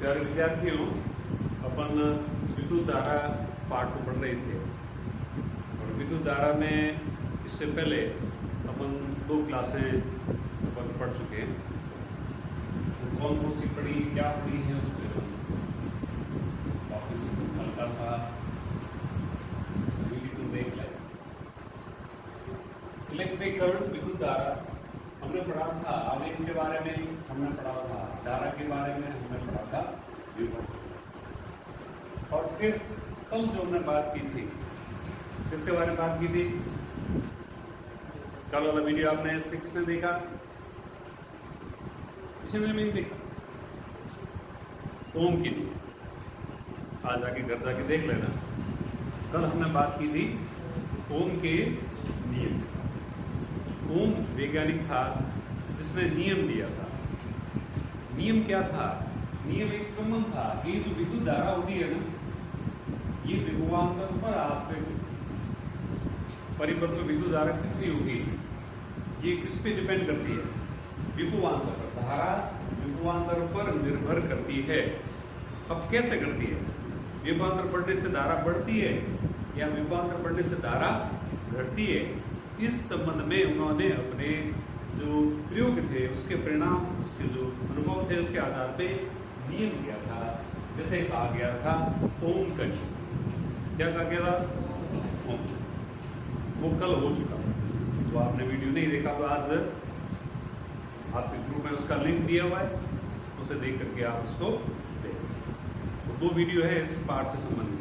प्यारे विद्यार्थियों, अपन विद्युत धारा पाठ को पढ़ रहे थे और विद्युत धारा में इससे पहले अपन 2 क्लासें अपन पढ़ चुके हैं। तो कौन कौन सी पढ़ी, क्या पढ़ी है, उस पर वापस हल्का सा रिवीजन देख लें। इलेक्ट्रिकल विद्युत धारा हमने पढ़ा था, आवेश के बारे में हमने पढ़ा था, धारा के बारे में हमने पढ़ा था विभव। और फिर कल जो हमने बात की थी, किसके बारे में बात की थी? कल वाला वीडियो आपने इसके किसने देखा? किसी ने नहीं देखा? ओम की नहीं। आज आके घर जाके देख लेना। कल हमने बात की थी ओम के नियम। ओम वैज्ञानिक था जिसने नियम दिया था। नियम क्या था? नियम एक संबंध था कि जो विद्युत धारा होती है ना, ये विभवांतर पर आश्रित परिपथ में विद्युत धारा कितनी होगी, ये किस पे डिपेंड करती है? विभवांतर पर। धारा विभवांतर पर निर्भर करती है। अब कैसे करती है? विभवांतर बढ़ने से धारा बढ़ती है या विभवांतर बढ़ने से धारा घटती है? इस संबंध में उन्होंने अपने जो प्रयोग थे, उसके परिणाम, उसके जो अनुभव थे, उसके आधार पे नियम किया था। जैसे कहा गया था ओम का नियम। क्या कहा गया था? ओम। वो कल हो चुका। तो आपने वीडियो नहीं देखा तो आज आपके ग्रुप में उसका लिंक दिया हुआ है, उसे देख करके आप उसको देखें। तो 2 वीडियो है इस पाठ से संबंधित।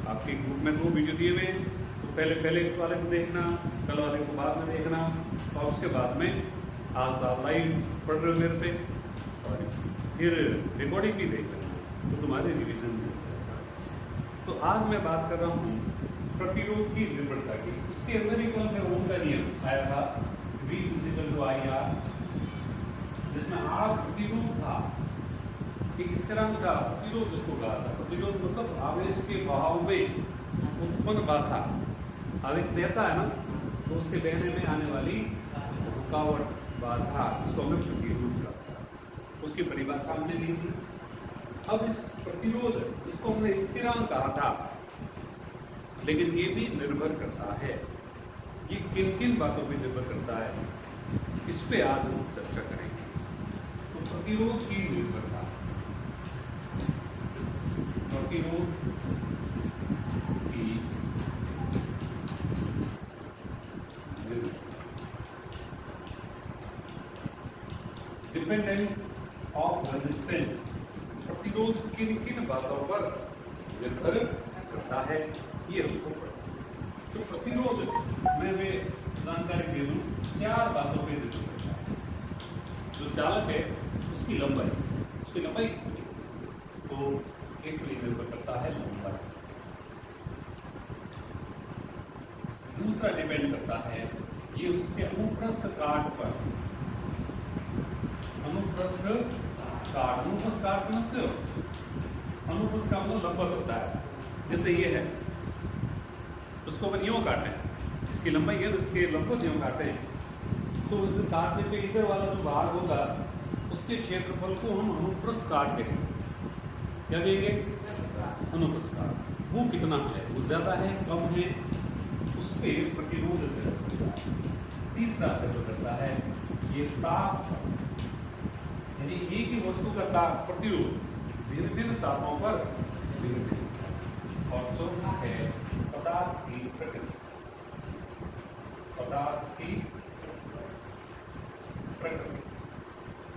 आपके ग्रुप में 2 वीडियो दिए हुए हैं। पहले वाले को देखना, कल वाले को बाद में देखना, और उसके बाद में आज तो आप लाइव पढ़ रहे हो मेरे से, और फिर रिकॉर्डिंग भी देख लेना, तो तुम्हारे रिवीजन में। तो आज मैं बात कर रहा हूँ प्रतिरोध की निर्भरता की। उसके अंदर ही कौन सा ओम का नियम आया था, V = IR, जिसमें R प्रतिरोध था, एक स्थिरांक था, प्रतिरोध जिसको कहा था। प्रतिरोध मतलब आवेश के बहाव में उत्पन्न बाधा। आवेश बहता है ना, तो उसके बहने में आने वाली रुकावट, बाधा, जिसको हमें प्रतिरोध कहते हैं, उसकी परिभाषा हमने ली थी। अब इस प्रतिरोध, इसको हमने स्थिरांक कहा था, लेकिन ये भी निर्भर करता है, ये किन किन बातों पर निर्भर करता है, इस पे आज हम चर्चा करेंगे। तो प्रतिरोध की निर्भरता, प्रतिरोध की डिपेंडेंस ऑफ रेजिस्टेंस, प्रतिरोध किन किन बातों पर निर्भर करता है, ये हमको पढ़ना। तो प्रतिरोध मैं जानकारी दे दूं, 4 बातों पर निर्भर करता है। जो चालक है उसकी लंबाई कितनी, तो एक पे निर्भर करता है लंबाई। दूसरा डिपेंड करता है ये उसके अनुप्रस्थ काट पर। अनुप्रस्थ काट समझते हो? अनुप्रस्थ का मतलब लंबवत होता है। जैसे ये है, उसको अपन यूं काटें, इसकी लंबाई है तो इसके लंबवत यूं काटें, तो उस काटने पे इधर वाला जो भाग होगा उसके क्षेत्रफल को हम अनुप्रस्थ काट कहेंगे। क्या कहेंगे? अनुप्रस्थ काट। वो कितना है, वो ज्यादा है, कम है, उस पर प्रतिरोध निर्भर करता है। तीसरा निर्भर करता है ये ताप, यानी एक ही वस्तु का ताप, प्रतिरोध भिन्न भिन्न तापों पर भिन्न। और चौथा है पदार्थ की प्रकृति। पदार्थ की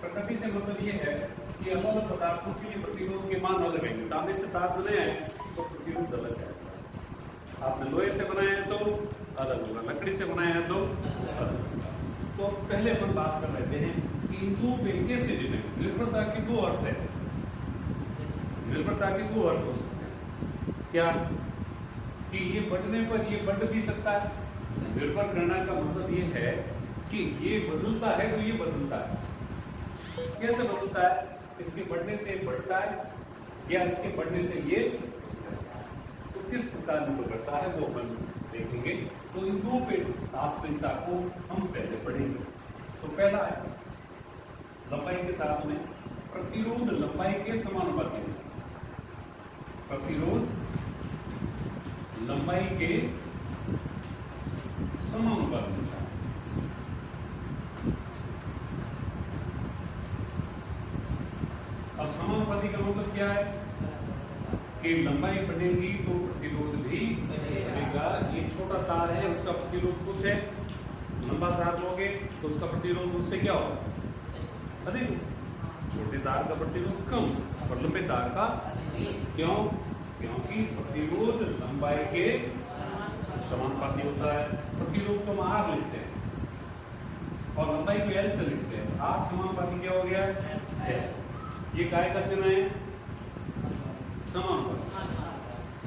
प्रकृति से मतलब ये है कि अलग अलग पदार्थों के लिए प्रतिरोध के मान अलग है। तांबे से ताप बनाया है तो प्रतिरोध अलग है, आपने लोहे से बनाया है तो अलग होगा, लकड़ी से बनाया है तो अलग होगा। तो पहले अपन बात कर रहे हैं कि इन 2 पे कैसे डिपेंड। निर्भरता के 2 अर्थ है। निर्भरता के 2 अर्थ हो सकते हैं। क्या? कि ये बढ़ने पर ये बढ़ भी सकता है। निर्भर करना का मतलब ये है कि ये बदलता है तो ये बदलता है। कैसे बदलता है? इसके बढ़ने से बढ़ता है या इसके बढ़ने से ये, तो किस प्रकार निर्भर करता है वो अपन देखेंगे। तो इन 2 पे आश्रितता को हम पहले पढ़ेंगे। तो पहला है लंबाई के साथ में प्रतिरोध लंबाई के समानुपाती है। प्रतिरोध लंबाई के समानुपाती होता है। अब समानुपाती का मतलब क्या है कि लंबाई बढ़ेगी तो प्रतिरोध भी बढ़ेगा। ये छोटा तार है, उसका प्रतिरोध कुछ है, लंबा तार लोगे तो उसका प्रतिरोध उससे क्या होगा, अधिक। छोटे तार का प्रतिरोध कम और लंबे तार का क्यों? क्योंकि प्रतिरोध लंबाई के समानुपाती होता है। प्रतिरोध को हम आर लिखते हैं और लंबाई को एल से लिखते हैं। आर समानुपाती क्या हो गया, एल। ये काय का चिन्ह है, समानुपाती,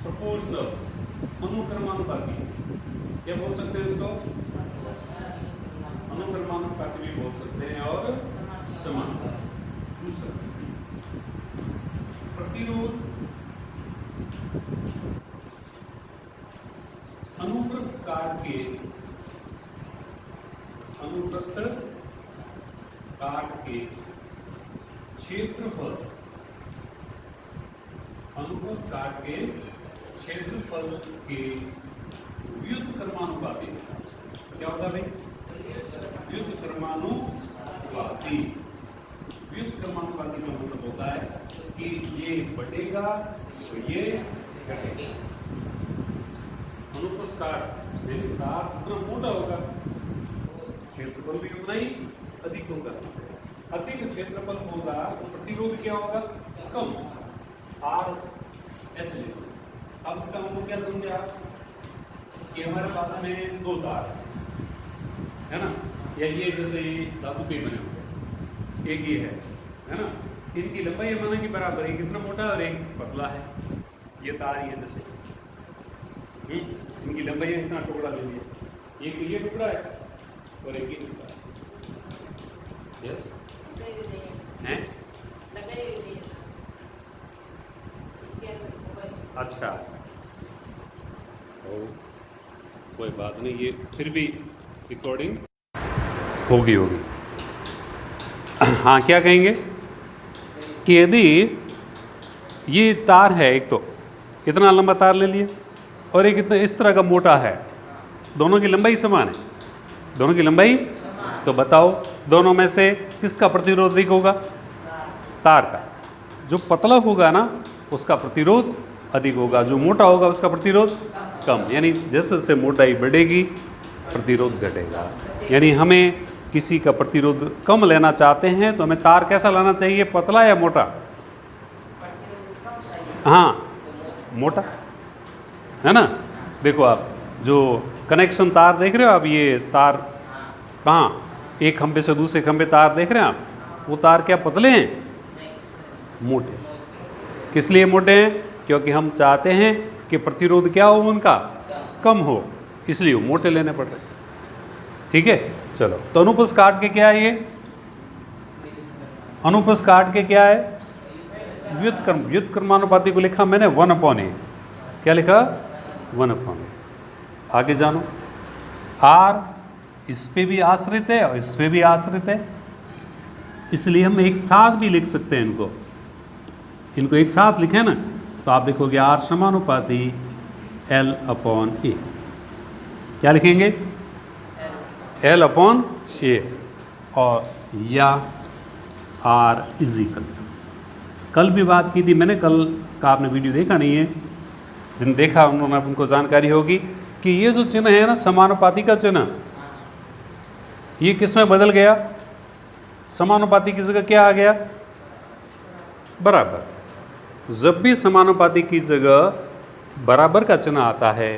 प्रोपोर्शनल, अनुक्रमानुपाती। क्या बोल सकते हैं इसको? अनुक्रमानुपाती भी बोल सकते हैं और समानुपाती। दूसरा प्रतिरोध अनुप्रस्थ काट के क्षेत्रफल, अनुप्रस्थ काट के क्षेत्रफल के व्युत्क्रमानुपाती। क्या होगा भाई? व्युत्क्रमानुपाती। व्युत्क्रमानुपाती का मतलब होता है कि ये बढ़ेगा तो ये घटेगा। अनुप्रस्थ काट जितना मोटा होगा क्षेत्रफल भी उतना ही अधिक होगा। अधिक क्षेत्रफल होगा तो प्रतिरोध क्या होगा, कम। आर ऐसे लिखो। अब इसका मतलब क्या समझा कि हमारे पास में दो तार है ना, या ये जैसे धातु के बने हुए, एक ये है ना, इनकी लंबाई माना कि बराबर है, कितना मोटा और एक पतला है। ये तार ये जैसे इनकी लंबाई इतना टुकड़ा ले लिया, एक ये टुकड़ा है और एक ये टुकड़ा है। यस हैं? अच्छा, ओ कोई बात नहीं, ये फिर भी रिकॉर्डिंग होगी। हाँ, क्या कहेंगे कि यदि ये तार है, एक तो इतना लंबा तार ले लिया और एक इतना इस तरह का मोटा है, दोनों की लंबाई समान है, दोनों की लंबाई, तो बताओ दोनों में से किसका प्रतिरोध अधिक होगा? तार का। जो पतला होगा ना उसका प्रतिरोध अधिक होगा, जो मोटा होगा उसका प्रतिरोध कम। यानी जैसे जैसे मोटाई बढ़ेगी प्रतिरोध घटेगा। यानी हमें किसी का प्रतिरोध कम लेना चाहते हैं तो हमें तार कैसा लाना चाहिए, पतला या मोटा? हाँ, मोटा, है ना। देखो आप जो कनेक्शन तार देख रहे हो आप, ये तार कहाँ, एक खंभे से दूसरे खंभे तार देख रहे हैं आप, वो तार क्या पतले हैं? मोटे। किस लिए मोटे हैं? क्योंकि हम चाहते हैं कि प्रतिरोध क्या हो उनका, कम हो, इसलिए वो मोटे लेने पड़ रहे हैं। ठीक है, चलो। तो अनुप्रस्थ काट के क्या है, ये अनुप्रस्थ काट के क्या है, व्युत्क्रमानुपाती को लिखा मैंने 1/a। क्या लिखा? 1/a। आगे जानो, आर इस पे भी आश्रित है और इस पे भी आश्रित है, इसलिए हम एक साथ भी लिख सकते हैं इनको एक साथ लिखें ना, तो आप लिखोगे आर समानुपाती L/A। क्या लिखेंगे? L/A। और या आर इजिकल, कल भी बात की थी मैंने, कल का आपने वीडियो देखा नहीं है, जिन देखा उन्होंने उनको जानकारी होगी कि ये जो चिन्ह है ना समानुपाती का चिन्ह, ये किस में बदल गया? समानुपाती की जगह क्या आ गया? बराबर। जब भी समानुपाती की जगह बराबर का चिन्ह आता है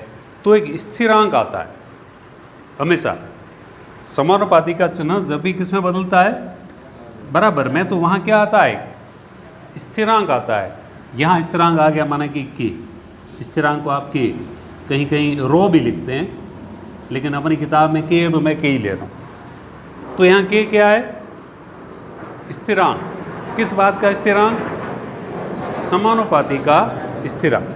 तो एक स्थिरांक आता है। हमेशा समानुपाती का चिन्ह जब भी किस में बदलता है? बराबर में, तो वहाँ क्या आता है? स्थिरांक आता है। यहाँ स्थिरांक आ गया माना कि के। स्थिरांक को आप के, कहीं कहीं रो भी लिखते हैं, लेकिन अपनी किताब में के है तो मैं के ही ले रहा हूँ। तो यहाँ के क्या है? स्थिरांक। किस बात का स्थिरांक? समानुपाती का स्थिरांक।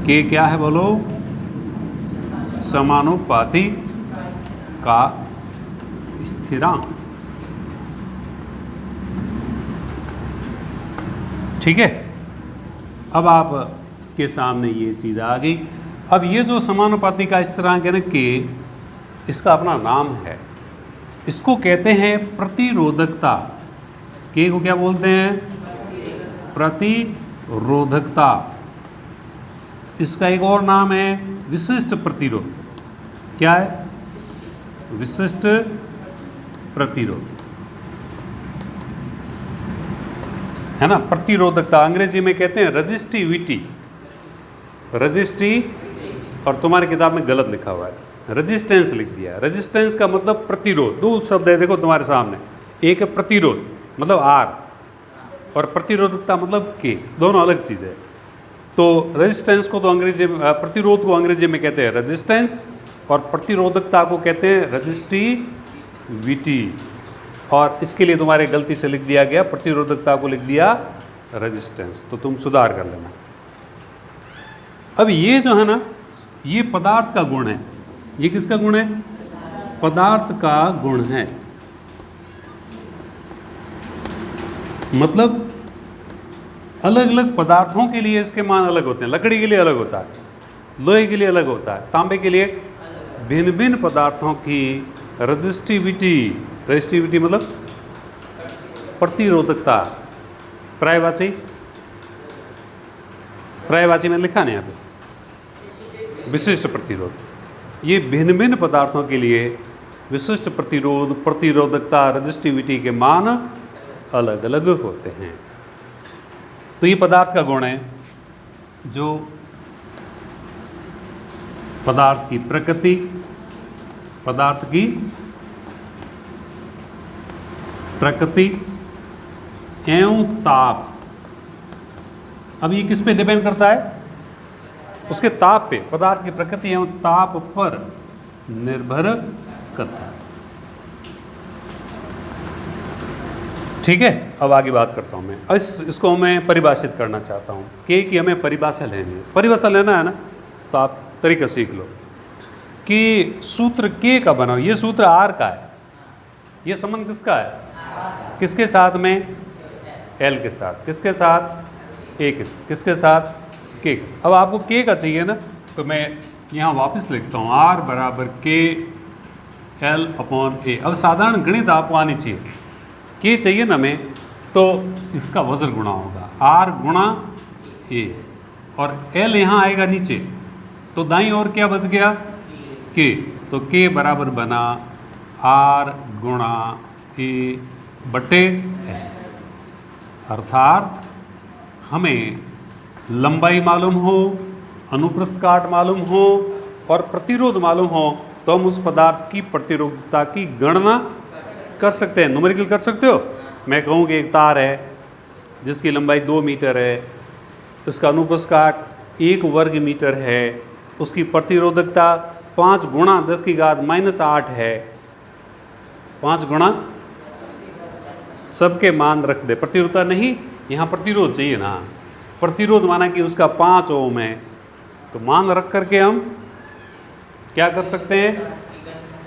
के क्या है बोलो? समानुपाती का स्थिरांक। ठीक है, अब आप के सामने ये चीज़ आ गई। अब ये जो समानुपाती का इस तरह के ना कि इसका अपना नाम है, इसको कहते हैं प्रतिरोधकता। के को क्या बोलते हैं? प्रतिरोधकता। इसका एक और नाम है विशिष्ट प्रतिरोध। क्या है? विशिष्ट प्रतिरोध, है ना। प्रतिरोधकता अंग्रेजी में कहते हैं रजिस्टिविटी। और तुम्हारी किताब में गलत लिखा हुआ है, रेजिस्टेंस लिख दिया है। रेजिस्टेंस का मतलब प्रतिरोध। दो शब्द है देखो तुम्हारे सामने, एक है प्रतिरोध मतलब आर, और प्रतिरोधकता मतलब के, दोनों अलग चीज़ है। तो रेजिस्टेंस को तो अंग्रेजी में, प्रतिरोध को अंग्रेजी में कहते हैं रेजिस्टेंस, और प्रतिरोधकता को कहते हैं रजिस्टिविटी। और इसके लिए तुम्हारे गलती से लिख दिया गया, प्रतिरोधकता को लिख दिया रेजिस्टेंस, तो तुम सुधार कर लेना। अब ये जो है ना, ये पदार्थ का गुण है। ये किसका गुण है? पदार्थ का गुण है। मतलब अलग अलग पदार्थों के लिए इसके मान अलग होते हैं। लकड़ी के लिए अलग होता है, लोहे के लिए अलग होता है, तांबे के लिए। भिन्न भिन्न पदार्थों की रेजिस्टिविटी मतलब प्रतिरोधकता। पर्यायवाची में लिखा नहीं यहाँ पे, विशिष्ट प्रतिरोध। ये भिन्न भिन्न पदार्थों के लिए विशिष्ट प्रतिरोध, प्रतिरोधकता, रेजिस्टिविटी के मान अलग अलग होते हैं। तो ये पदार्थ का गुण है, जो पदार्थ की प्रकृति, एवं ताप। अब ये किस पे डिपेंड करता है? उसके ताप पे, पदार्थ की प्रकृति एवं ताप पर निर्भर करता है। ठीक है, अब आगे बात करता हूँ मैं। इसको मैं परिभाषित करना चाहता हूँ। के की हमें परिभाषा लेनी है। परिभाषा लेना है ना, तो आप तरीका सीख लो कि सूत्र के का बनाओ। ये सूत्र आर का है। ये संबंध किसका है? किसके साथ में? एल के साथ। किसके साथ? ए के साथ। किसके साथ? के के साथ। अब आपको के का चाहिए ना, तो मैं यहाँ वापस लिखता हूँ, आर बराबर के एल अपॉन ए। अब साधारण गणित आपको आनी चाहिए। के चाहिए ना हमें, तो इसका वज्र गुणा होगा, आर गुणा ए, और एल यहाँ आएगा नीचे, तो दाईं ओर क्या बच गया? के। तो के बराबर बना आर गुणा ए बटे एल। अर्थात हमें लंबाई मालूम हो, अनुप्रस्थ काट मालूम हो और प्रतिरोध मालूम हो, तो हम उस पदार्थ की प्रतिरोधकता की गणना कर सकते हैं। न्यूमेरिकल कर सकते हो। मैं कहूँ कि एक तार है जिसकी लंबाई 2 मीटर है, इसका अनुप्रस्थ काट 1 वर्ग मीटर है, उसकी प्रतिरोधकता 5 गुणा 10⁻⁻8 है। 5 गुणा सबके मान रख दे। प्रतिरोधकता नहीं, यहाँ प्रतिरोध चाहिए ना। प्रतिरोध माना कि उसका 5 ओम है, तो मान रख करके हम क्या कर सकते हैं?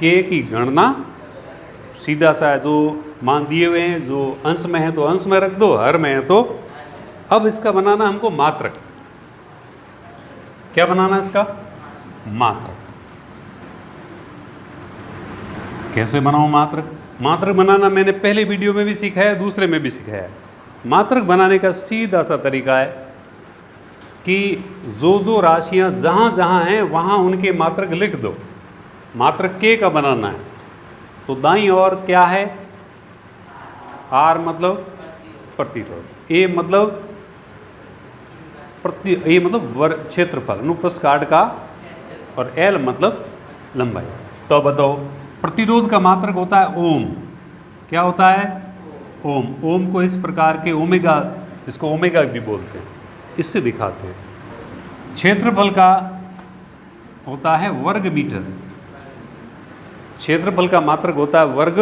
के की गणना सीधा सा, जो मान दिए हुए हैं, जो अंश में है तो अंश में रख दो, हर में है तो। अब इसका बनाना हमको मात्रक। क्या बनाना इसका? मात्रक। कैसे बनाऊं मात्रक? मात्रक बनाना मैंने पहले वीडियो में भी सिखाया, दूसरे में भी सिखाया। मात्रक बनाने का सीधा सा तरीका है कि जो राशियां जहां जहां हैं वहां उनके मात्रक लिख दो। मात्रक के का बनाना है, तो दाईं ओर क्या है? आर मतलब प्रतिरोध, ए मतलब वर्ग क्षेत्रफल अनुप्रस्थ काट का, और एल मतलब लंबाई। तो बताओ, प्रतिरोध का मात्रक होता है ओम। क्या होता है? ओम। ओम को इस प्रकार के ओमेगा, इसको ओमेगा भी बोलते हैं, इससे दिखाते हैं। क्षेत्रफल का होता है वर्ग मीटर। क्षेत्रफल का मात्रक होता है वर्ग,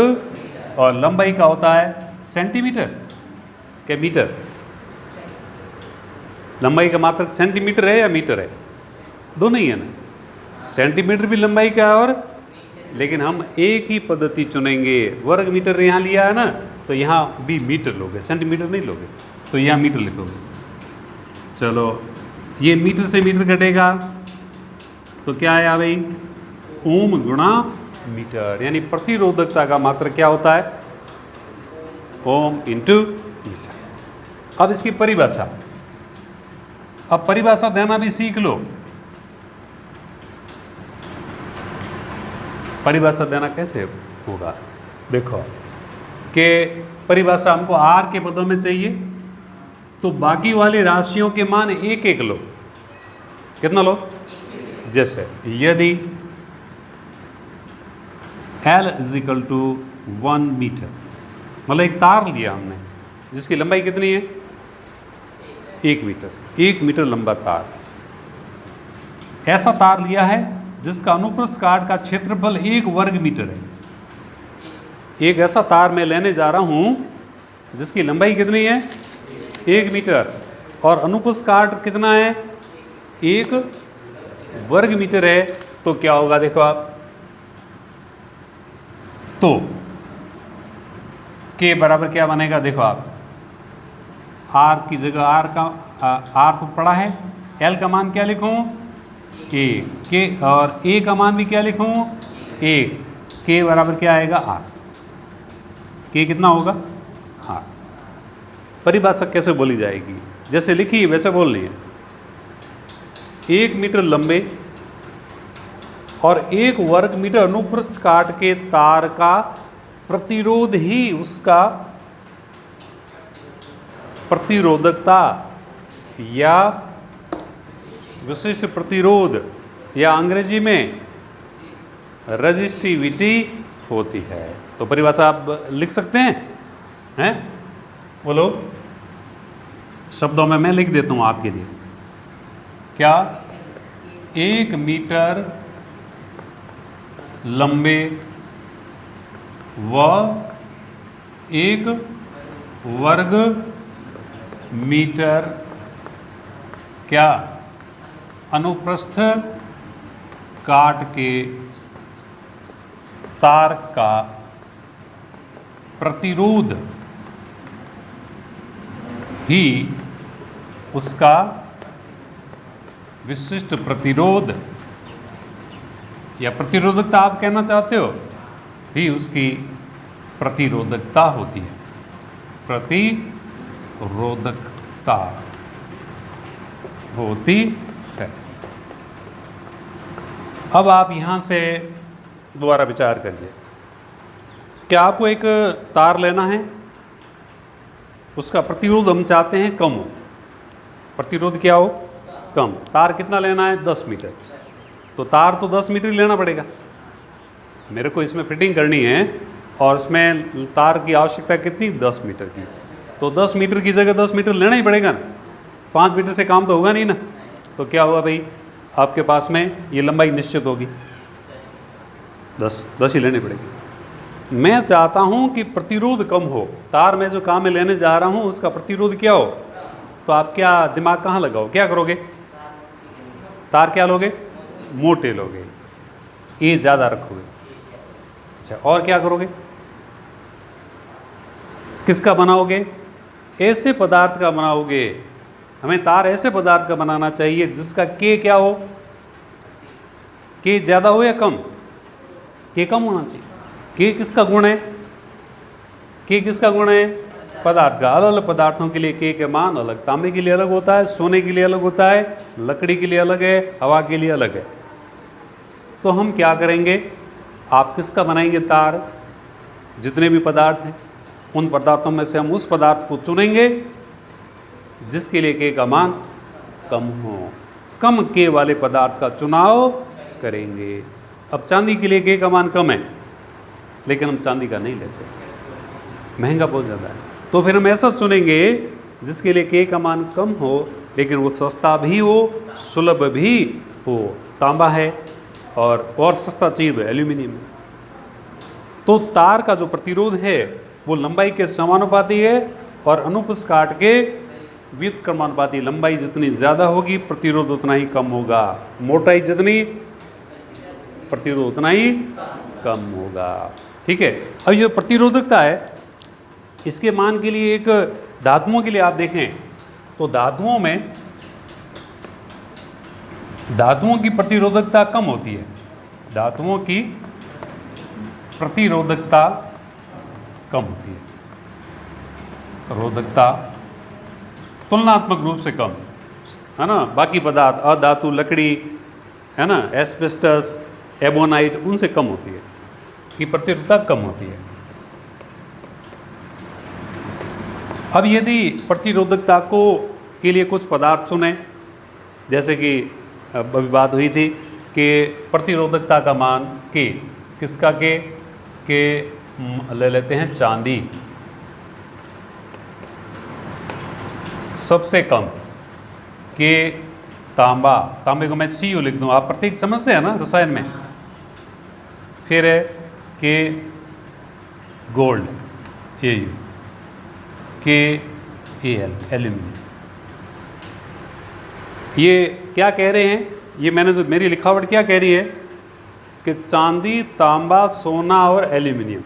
और लंबाई का होता है सेंटीमीटर। क्या मीटर? लंबाई का मात्रक सेंटीमीटर है या मीटर है? दोनों ही है ना। सेंटीमीटर भी लंबाई का है, और लेकिन हम एक ही पद्धति चुनेंगे। वर्ग मीटर यहाँ लिया है ना, तो यहाँ भी मीटर लोगे, सेंटीमीटर नहीं लोगे। तो यहाँ मीटर लिखोगे। चलो ये मीटर से मीटर कटेगा तो क्या आया भाई, ओम गुणा मीटर, यानी प्रतिरोधकता का मात्र क्या होता है, ओम इंटू मीटर। अब इसकी परिभाषा, अब परिभाषा देना भी सीख लो। परिभाषा देना कैसे होगा, देखो कि परिभाषा हमको आर के पदों में चाहिए, तो बाकी वाली राशियों के मान एक एक लो। कितना लो, जैसे यदि L is equal to 1 metre, मतलब एक तार लिया हमने जिसकी लंबाई कितनी है, 1 मीटर, 1 मीटर लंबा तार। ऐसा तार लिया है जिसका अनुप्रस्थ काट का क्षेत्रफल 1 वर्ग मीटर है। एक ऐसा तार मैं लेने जा रहा हूं जिसकी लंबाई कितनी है, 1 मीटर, और अनुप्रस्थ काट कितना है, 1 वर्ग मीटर है। तो क्या होगा देखो आप, तो के बराबर क्या बनेगा, देखो आप, आर की जगह आर का आर तो पड़ा है, एल का मान क्या लिखूं, ए के, और ए का मान भी क्या लिखूं, 1, के बराबर क्या आएगा, आर। के कितना होगा, आर। परिभाषा कैसे बोली जाएगी, जैसे लिखी वैसे बोलनी है। 1 मीटर लंबे और 1 वर्ग मीटर अनुप्रस्थ काट के तार का प्रतिरोध ही उसका प्रतिरोधकता या विशिष्ट प्रतिरोध, या अंग्रेजी में रेजिस्टिविटी होती है। तो परिभाषा आप लिख सकते हैं, बोलो शब्दों में, मैं लिख देता हूं आपके लिए। क्या, 1 मीटर लंबे व 1 वर्ग मीटर क्या, अनुप्रस्थ काट के तार का प्रतिरोध ही उसका विशिष्ट प्रतिरोध या प्रतिरोधकता आप कहना चाहते हो, ही उसकी प्रतिरोधकता होती है, प्रतिरोधकता होती है। अब आप यहाँ से दोबारा विचार करिए, क्या आपको एक तार लेना है, उसका प्रतिरोध हम चाहते हैं कम हो, प्रतिरोध क्या हो, कम। तार कितना लेना है, 10 मीटर, तो तार तो 10 मीटर लेना पड़ेगा। मेरे को इसमें फिटिंग करनी है और इसमें तार की आवश्यकता कितनी, 10 मीटर की, तो 10 मीटर की जगह 10 मीटर लेना ही पड़ेगा ना, 5 मीटर से काम तो होगा नहीं ना। तो क्या हुआ भाई, आपके पास में ये लंबाई निश्चित होगी, 10 ही लेनी पड़ेगी। मैं चाहता हूँ कि प्रतिरोध कम हो, तार में जो काम में लेने जा रहा हूँ उसका प्रतिरोध क्या हो, तो आप क्या दिमाग कहाँ लगाओ, क्या करोगे, तार क्या लोगे, मोटे लोगे, ए ज़्यादा रखोगे। अच्छा, और क्या करोगे, किसका बनाओगे, ऐसे पदार्थ का बनाओगे। हमें तार ऐसे पदार्थ का बनाना चाहिए जिसका के क्या हो, के ज़्यादा हो या कम, के कम होना चाहिए। के किसका गुण है, के किसका गुण है, पदार्थ का। अलग अलग पदार्थों के लिए के मान अलग, तांबे के लिए अलग होता है, सोने के लिए अलग होता है, लकड़ी के लिए अलग है, हवा के लिए अलग है। तो हम क्या करेंगे, आप किसका बनाएंगे तार, जितने भी पदार्थ हैं उन पदार्थों में से हम उस पदार्थ को चुनेंगे जिसके लिए के का मान कम हो, कम के वाले पदार्थ का चुनाव करेंगे। अब चांदी के लिए के का मान कम है, लेकिन हम चांदी का नहीं लेते, महंगा बहुत ज़्यादा है, तो फिर हम ऐसा चुनेंगे जिसके लिए के का मान कम हो लेकिन वो सस्ता भी हो, सुलभ भी हो। तांबा है और सस्ता चीज़ है एल्यूमिनियम। तो तार का जो प्रतिरोध है वो लंबाई के समानुपाती है और अनुप्रस्थ काट के व्युत्क्रमानुपाती। लंबाई जितनी ज़्यादा होगी प्रतिरोध उतना ही कम होगा, मोटाई जितनी प्रतिरोध उतना ही कम होगा। ठीक है। अब ये प्रतिरोधकता है इसके मान के लिए एक धातुओं के लिए आप देखें तो धातुओं की प्रतिरोधकता कम होती है, धातुओं की प्रतिरोधकता कम होती है, रोधकता तुलनात्मक रूप से कम है ना। बाकी पदार्थ अधातु लकड़ी है ना, एस्बेस्टस, एबोनाइट, उनसे कम होती है, की प्रतिरोधकता कम होती है। अब यदि प्रतिरोधकता के लिए कुछ पदार्थ चुनें, जैसे कि अभी बात हुई थी कि प्रतिरोधकता का मान के किसका के ले लेते हैं चांदी, सबसे कम के तांबा, तांबे को मैं CU लिख दूं, आप प्रतीक समझते हैं ना रसायन में। फिर है के गोल्ड AU, के AL एल्यूमिनियम। ये क्या कह रहे हैं, ये मैंने जो मेरी लिखावट क्या कह रही है कि चांदी, तांबा, सोना और एल्यूमिनियम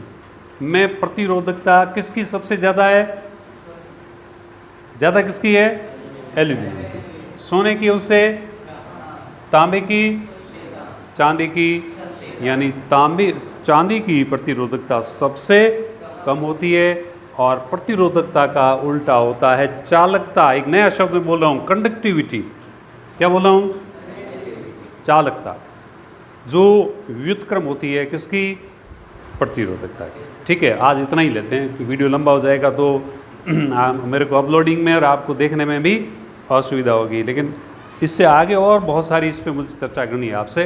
में प्रतिरोधकता किसकी सबसे ज़्यादा है, ज़्यादा किसकी है, एल्यूमिनियम की। सोने की उससे, तांबे की, चांदी की, यानी चांदी की प्रतिरोधकता सबसे कम होती है और प्रतिरोधकता का उल्टा होता है चालकता। एक नया शब्द में बोल रहा हूँ, कंडक्टिविटी। क्या बोल रहा हूँ, चालकता, जो व्युत्क्रम होती है किसकी, प्रतिरोधकता की। ठीक है, आज इतना ही लेते हैं, वीडियो लंबा हो जाएगा तो मेरे को अपलोडिंग में और आपको देखने में भी असुविधा होगी। लेकिन इससे आगे और बहुत सारी इस पर मुझे चर्चा करनी है आपसे,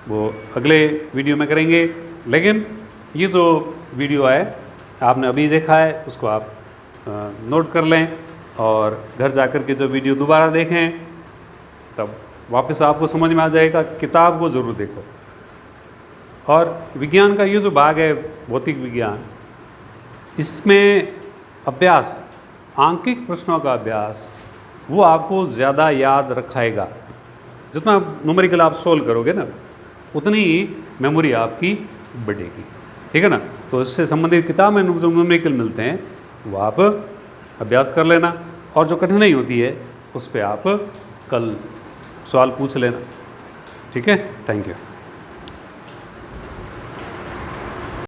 वो अगले वीडियो में करेंगे। लेकिन ये जो वीडियो है आपने अभी देखा है, उसको आप नोट कर लें और घर जाकर के जो वीडियो दोबारा देखें तब वापस आपको समझ में आ जाएगा। किताब को ज़रूर देखो। और विज्ञान का ये जो भाग है, भौतिक विज्ञान, इसमें अभ्यास, आंकिक प्रश्नों का अभ्यास, वो आपको ज़्यादा याद रखाएगा। जितना न्यूमेरिकल आप सोल्व करोगे ना, उतनी ही मेमोरी आपकी बढ़ेगी। ठीक है ना। तो इससे संबंधित किताब में जो न्यूमेरिकल मिलते हैं वो आप अभ्यास कर लेना, और जो कठिनाई होती है उस पर आप कल सवाल पूछ लेना। ठीक है, थैंक यू।